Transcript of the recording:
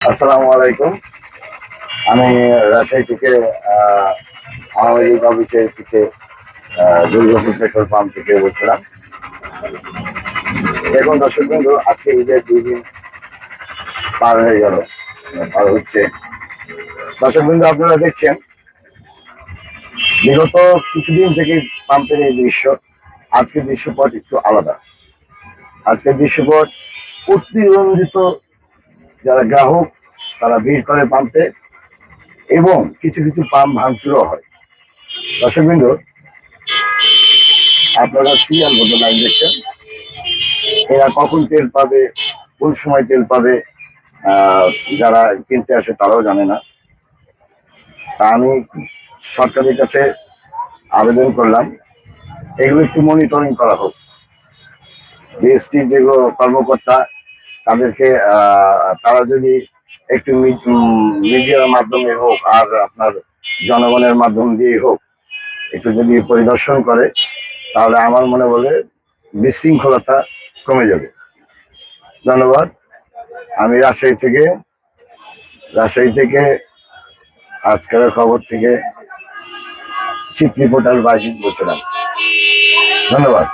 আসসালামু আলাইকুম। আমি রাজশাহী থেকে আওয়ামী লীগ অফিসের পিছিয়ে দুর্গাপুর পেট্রোল পাম্প থেকে বলছিলাম। দেখুন দর্শক বিন্দু, আজকে ঈদের 2 দিন পার হয়ে গেল, পার হচ্ছে। দর্শক বিন্দু, আপনারা দেখছেন বিগত কিছুদিন থেকে পাম্পের এই দৃশ্য। আজকের দৃশ্যপট একটু আলাদা। আজকের দৃশ্যপট অতিরঞ্জিত যারা গ্রাহক তারা ভিড় করে পাম্পে, এবং কিছু কিছু পাম্প ভাঙচুরও হয়। দর্শকবৃন্দ, আপনারা সিরিয়াল মতো লাইন দেখছেন। এরা কখন তেল পাবে, কোন সময় তেল পাবে, যারা কিনতে আসে তারাও জানে না। তা আমি সরকারের কাছে আবেদন করলাম, এগুলো একটু মনিটরিং করা হোক। বিএসটির যেগুলো কর্মকর্তা, তাদেরকে তারা যদি একটু মিডিয়ার মাধ্যমে হোক আর আপনার জনগণের মাধ্যম দিয়ে হোক একটু যদি পরিদর্শন করে, তাহলে আমার মনে বলে বিশৃঙ্খলতা কমে যাবে। ধন্যবাদ। আমি রাজশাহী থেকে আজকের খবর থেকে চিফ রিপোর্টার বাইজিৎ বলছিলাম। ধন্যবাদ।